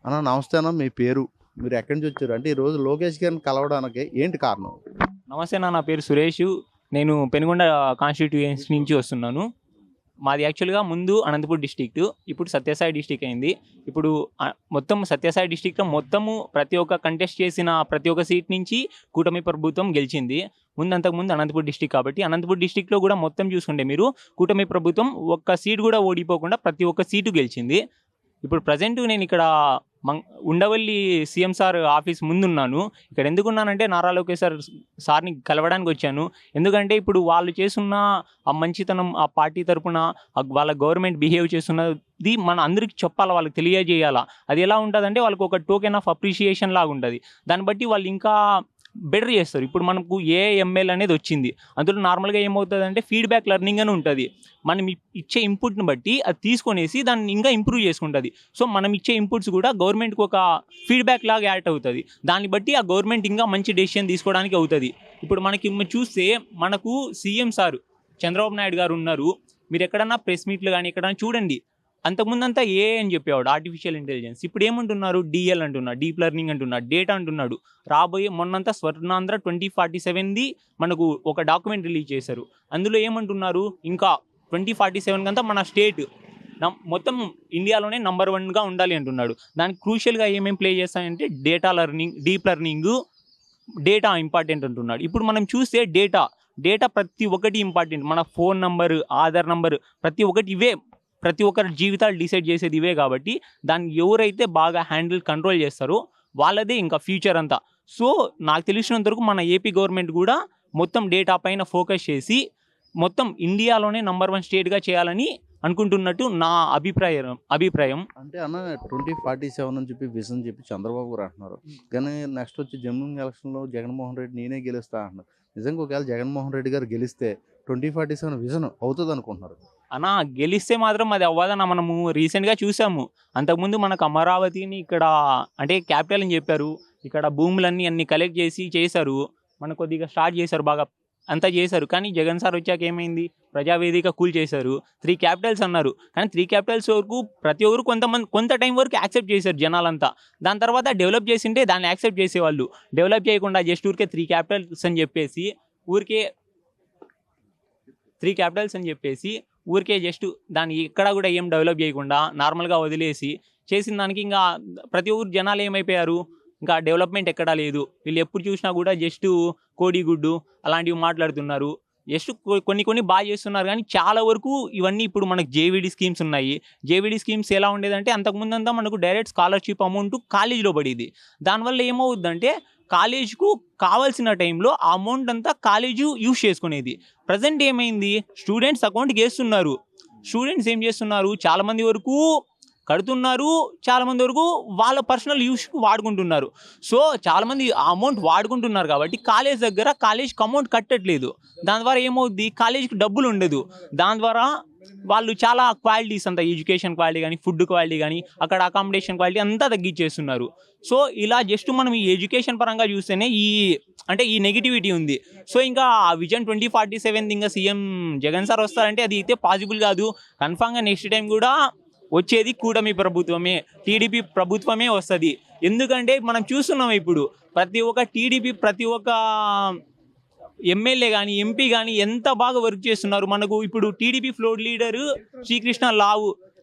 అన్న నమస్తే అన్న. మీ పేరు? మీరు ఎక్కడి నుంచి వచ్చారు? అంటే ఈరోజు లోకేష్ గారిని కలవడానికి ఏంటి కారణం? నమస్తే నా పేరు సురేష్. నేను పెనుగొండ కాన్స్టిట్యూయెన్సీ నుంచి వస్తున్నాను. మాది యాక్చువల్‌గా ముందు అనంతపూర్ డిస్ట్రిక్ట్. ఇప్పుడు సత్యసాయి డిస్ట్రిక్ట్ అయింది. ఇప్పుడు మొత్తం సత్యసాయి డిస్ట్రిక్ట్‌లో మొత్తము ప్రతి ఒక్క కంటెస్ట్ చేసిన ప్రతి ఒక్క సీట్ నుంచి కూటమి ప్రభుత్వం గెలిచింది. అంతకుముందు అనంతపూర్ డిస్ట్రిక్ట్ కాబట్టి అనంతపూర్ డిస్ట్రిక్ట్‌లో కూడా మొత్తం చూసుకుంటే మీరు కూటమి ప్రభుత్వం ఒక్క సీట్ కూడా ఓడిపోకుండా ప్రతి ఒక్క సీటు గెలిచింది. ఇప్పుడు ప్రెజెంట్ నేను ఇక్కడ ఉండవల్లి సీఎం సార్ ఆఫీస్ ముందున్నాను. ఇక్కడ ఎందుకున్నానంటే నారా లోకేష్ సార్ని కలవడానికి వచ్చాను. ఎందుకంటే ఇప్పుడు వాళ్ళు చేస్తున్న ఆ మంచితనం, ఆ పార్టీ తరపున వాళ్ళ గవర్నమెంట్ బిహేవ్ చేస్తున్నది మన అందరికి చెప్పాలా, వాళ్ళకి తెలియజేయాలా. అది ఎలా ఉంటుందంటే వాళ్ళకి ఒక టోకెన్ ఆఫ్ అప్రిషియేషన్ లాగా ఉంటుంది. దాన్ని బట్టి వాళ్ళు ఇంకా బెటర్ చేస్తారు. ఇప్పుడు మనకు ఏఎంఎల్ అనేది వచ్చింది. అందులో నార్మల్గా ఏమవుతుందంటే ఫీడ్బ్యాక్ లెర్నింగ్ అని ఉంటుంది. మనం ఇచ్చే ఇన్పుట్ని బట్టి అది తీసుకొనేసి దాన్ని ఇంకా ఇంప్రూవ్ చేసుకుంటుంది. సో మనం ఇచ్చే ఇన్పుట్స్ కూడా గవర్నమెంట్కి ఒక ఫీడ్బ్యాక్ లాగా యాడ్ అవుతుంది. దాన్ని బట్టి ఆ గవర్నమెంట్ ఇంకా మంచి డెసిషన్ తీసుకోవడానికి అవుతుంది. ఇప్పుడు మనకి చూస్తే మనకు సీఎం సార్ చంద్రబాబు నాయుడు గారు ఉన్నారు. మీరు ఎక్కడన్నా ప్రెస్ మీట్లు కానీ ఎక్కడన్నా చూడండి, అంతకుముందంతా ఏ అని చెప్పేవాడు, ఆర్టిఫిషియల్ ఇంటెలిజెన్స్. ఇప్పుడు ఏమంటున్నారు, డిఎల్ అంటున్నాడు, డీప్ లెర్నింగ్ అంటున్నాడు, డేటా అంటున్నాడు. రాబోయే మొన్నంతా స్వర్ణాంధ్ర 2047ది మనకు ఒక డాక్యుమెంట్ రిలీజ్ చేశారు. అందులో ఏమంటున్నారు, ఇంకా 2047 కంతా మన స్టేట్ మొత్తం ఇండియాలోనే నంబర్ 1గా ఉండాలి అంటున్నాడు. దానికి క్రూషియల్గా ఏమేమి ప్లే చేస్తాయంటే data learning, deep learning, data important అంటున్నాడు. ఇప్పుడు మనం చూస్తే డేటా ప్రతి ఒక్కటి ఇంపార్టెంట్. మన ఫోన్ నంబరు, ఆధార్ నంబరు, ప్రతి ఒక్కటి ఇవే ప్రతి ఒక్కరి జీవితాలు డిసైడ్ చేసేది ఇవే. కాబట్టి దాన్ని ఎవరైతే బాగా కంట్రోల్ చేస్తారో వాళ్ళదే ఇంకా ఫ్యూచర్ అంతా. సో నాకు తెలిసినంత వరకు మన ఏపీ గవర్నమెంట్ కూడా మొత్తం డేటా పైన ఫోకస్ చేసి మొత్తం ఇండియాలోనే నంబర్ 1 స్టేట్గా చేయాలని అనుకుంటున్నట్టు నా అభిప్రాయం. అంటే అన్న 2047 అని చెప్పి విజన్ చెప్పి చంద్రబాబు గారు అంటున్నారు. కానీ నెక్స్ట్ వచ్చి జమ్మూ ఎలక్షన్లో జగన్మోహన్ రెడ్డి నేనే గెలుస్తా అంటున్నారు. నిజంగా ఒకవేళ జగన్మోహన్ రెడ్డి గారు గెలిస్తే 2047 విజన్ అవుతుంది అనుకుంటున్నారు? అన్నా గెలిస్తే మాత్రం అది అవ్వదన్నా. మనము రీసెంట్గా చూసాము. అంతకుముందు మనకు అమరావతిని ఇక్కడ అంటే క్యాపిటల్ అని చెప్పారు. ఇక్కడ భూములన్నీ అన్ని కలెక్ట్ చేశారు. మనకు కొద్దిగా స్టార్ట్ చేశారు, బాగా అంతా చేశారు. కానీ జగన్ సార్ వచ్చాక ఏమైంది, ప్రజావేదిక చేశారు. 3 క్యాపిటల్స్ అన్నారు. కానీ 3 క్యాపిటల్స్ వరకు ప్రతి ఒక్కరు కొంత టైం వరకు యాక్సెప్ట్ చేశారు జనాలంతా. దాని తర్వాత డెవలప్ చేసింటే దాన్ని యాక్సెప్ట్ చేసేవాళ్ళు. డెవలప్ చేయకుండా జస్ట్ ఊరికే 3 క్యాపిటల్స్ అని చెప్పేసి ఊరికే జస్ట్ దాన్ని ఎక్కడ కూడా ఏం డెవలప్ చేయకుండా నార్మల్గా వదిలేసి చేసిన దానికి ఇంకా ప్రతి ఒక్కరు జనాలు ఏమైపోయారు, ఇంకా డెవలప్మెంట్ ఎక్కడా లేదు. వీళ్ళు ఎప్పుడు చూసినా కూడా జస్ట్ కోడిగుడ్డు అలాంటివి మాట్లాడుతున్నారు. జస్ట్ కొన్ని బాగా చేస్తున్నారు. కానీ చాలా వరకు ఇవన్నీ ఇప్పుడు మనకు జేవిడి స్కీమ్స్ ఉన్నాయి. జేవిడి స్కీమ్స్ ఎలా ఉండేదంటే అంతకుముందంతా మనకు డైరెక్ట్ స్కాలర్షిప్ అమౌంట్ కాలేజీలో పడేది. దానివల్ల ఏమవుద్దంటే కాలేజ్కు కావాల్సిన టైంలో ఆ అమౌంట్ అంతా కాలేజు యూజ్ చేసుకునేది. ప్రజెంట్ ఏమైంది, స్టూడెంట్స్ అకౌంట్కి వేస్తున్నారు. స్టూడెంట్స్ ఏం చేస్తున్నారు, చాలామంది వరకు కడుతున్నారు, చాలామంది వరకు వాళ్ళ పర్సనల్ యూస్కి వాడుకుంటున్నారు. సో చాలామంది ఆ అమౌంట్ వాడుకుంటున్నారు కాబట్టి కాలేజ్కి అమౌంట్ కట్టట్లేదు. దాని ద్వారా ఏమవుద్ది, కాలేజ్కి డబ్బులు ఉండదు. దాని ద్వారా వాళ్ళు చాలా క్వాలిటీస్ అంతా, ఎడ్యుకేషన్ క్వాలిటీ కానీ, ఫుడ్ క్వాలిటీ కానీ, అక్కడ అకామిడేషన్ క్వాలిటీ అంతా తగ్గించేస్తున్నారు. సో ఇలా జస్ట్ మనం ఈ ఎడ్యుకేషన్ పరంగా చూస్తేనే ఈ నెగిటివిటీ ఉంది. సో ఇంకా ఆ విజన్ 2047 ఇంకా సీఎం జగన్ సార్ వస్తారంటే అది అయితే పాసిబుల్ కాదు. కన్ఫామ్గా నెక్స్ట్ టైం కూడా వచ్చేది కూటమి ప్రభుత్వమే, టీడీపీ ప్రభుత్వమే వస్తుంది. ఎందుకంటే మనం చూస్తున్నాం ఇప్పుడు ప్రతి ఒక్క ఎమ్మెల్యే కానీ, ఎంపీ కానీ ఎంత బాగా వర్క్ చేస్తున్నారు. మనకు ఇప్పుడు టీడీపీ ఫ్లోర్ లీడరు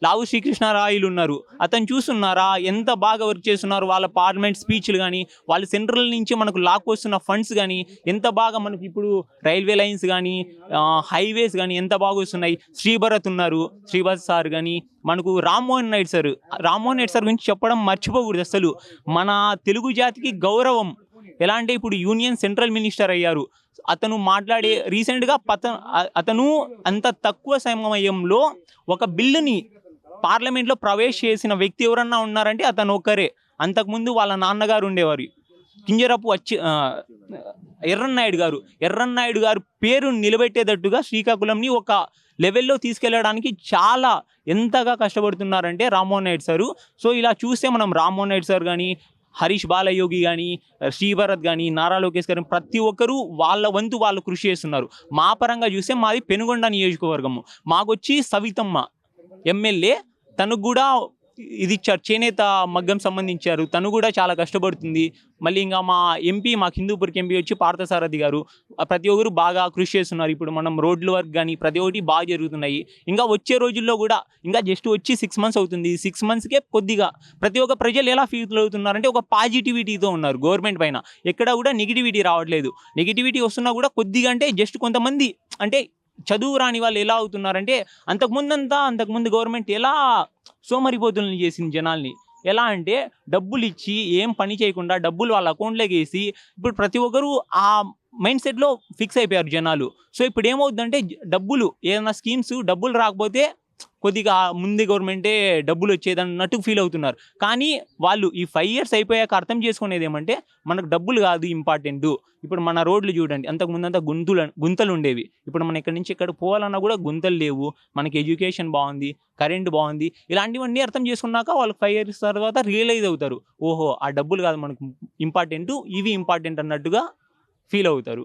లావు శ్రీకృష్ణరాయలు ఉన్నారు. అతను చూస్తున్నారా ఎంత బాగా వర్క్ చేస్తున్నారు. వాళ్ళ పార్లమెంట్ స్పీచ్లు కానీ, వాళ్ళ సెంట్రల్ నుంచి మనకు లాక్కొస్తున్న ఫండ్స్ కానీ ఎంత బాగా, మనకి ఇప్పుడు రైల్వే లైన్స్ కానీ, హైవేస్ కానీ ఎంత బాగా వస్తున్నాయి. శ్రీభరత్ సార్ కానీ, మనకు రామ్మోహన్ నాయుడు సార్ గురించి చెప్పడం మర్చిపోకూడదు అసలు. మన తెలుగు జాతికి గౌరవం. ఎలా అంటే ఇప్పుడు యూనియన్ సెంట్రల్ మినిస్టర్ అయ్యారు. అతను మాట్లాడే రీసెంట్గా అతను అంత తక్కువ సమయంలో ఒక బిల్లుని పార్లమెంట్లో చేసిన వ్యక్తి ఎవరన్నా ఉన్నారంటే అతను ఒక్కరే. అంతకుముందు వాళ్ళ నాన్నగారు ఉండేవారు, కింజరపు ఎర్రన్నాయుడు గారు పేరు నిలబెట్టేటట్టుగా శ్రీకాకుళంని ఒక లెవెల్లో తీసుకెళ్లడానికి చాలా ఎంతగా కష్టపడుతున్నారంటే రామ్మోహన్ నాయుడు సారు. సో ఇలా చూస్తే మనం రామ్మోహన్ నాయుడు సార్ కానీ, హరీష్ బాలయోగి కానీ, శ్రీభరత్ కానీ, నారా లోకేష్ గారు ప్రతి ఒక్కరూ వాళ్ళ వంతు వాళ్ళు కృషి చేస్తున్నారు. మా పరంగా చూస్తే మాది పెనుగొండ నియోజకవర్గము. మాకొచ్చి సవితమ్మ ఎమ్మెల్యే, తనకు కూడా ఇది ఇచ్చారు, చేనేత మగ్గం సంబంధించారు, తను కూడా చాలా కష్టపడుతుంది. మళ్ళీ ఇంకా మా ఎంపీ, మాకు హిందూపూర్కి ఎంపీ వచ్చి పార్థసారథి గారు, ప్రతి ఒక్కరు బాగా కృషి చేస్తున్నారు. ఇప్పుడు మనం రోడ్ల వర్క్ కానీ ప్రతి ఒక్కటి బాగా జరుగుతున్నాయి. ఇంకా వచ్చే రోజుల్లో కూడా, ఇంకా జస్ట్ వచ్చి 6 months అవుతుంది, 6 monthsకే కొద్దిగా ప్రతి ఒక్క ప్రజలు ఎలా ఫీల్ అవుతున్నారంటే ఒక పాజిటివిటీతో ఉన్నారు గవర్నమెంట్ పైన. ఎక్కడ కూడా నెగిటివిటీ రావట్లేదు. నెగిటివిటీ వస్తున్నా కూడా కొద్దిగా, అంటే జస్ట్ కొంతమంది, అంటే చదువు రాని వాళ్ళు ఎలా అవుతున్నారంటే, అంతకుముందు గవర్నమెంట్ ఎలా సోమరిపోతులను చేసింది జనాల్ని. ఎలా అంటే డబ్బులు ఇచ్చి ఏం పని చేయకుండా డబ్బులు వాళ్ళ అకౌంట్లోకి వేసి, ఇప్పుడు ప్రతి ఒక్కరు ఆ మైండ్ సెట్లో ఫిక్స్ అయిపోయారు జనాలు. సో ఇప్పుడు ఏమవుతుందంటే, డబ్బులు ఏదైనా స్కీమ్స్ డబ్బులు రాకపోతే కొద్దిగా ముందు గవర్నమెంటే డబ్బులు వచ్చేదన్నట్టు ఫీల్ అవుతున్నారు. కానీ వాళ్ళు ఈ 5 years అయిపోయాక అర్థం చేసుకునేది ఏమంటే, మనకు డబ్బులు కాదు ఇంపార్టెంట్. ఇప్పుడు మన రోడ్లు చూడండి, అంతకుముందంతా గుంతలు ఉండేవి. ఇప్పుడు మనం ఇక్కడి నుంచి ఇక్కడ పోవాలన్నా కూడా గుంతలు లేవు. మనకి ఎడ్యుకేషన్ బాగుంది, కరెంట్ బాగుంది. ఇలాంటివన్నీ అర్థం చేసుకున్నాక వాళ్ళు 5 years తర్వాత రియలైజ్ అవుతారు, ఓహో ఆ డబ్బులు కాదు మనకు ఇంపార్టెంట్, ఇవి ఇంపార్టెంట్ అన్నట్టుగా ఫీల్ అవుతారు.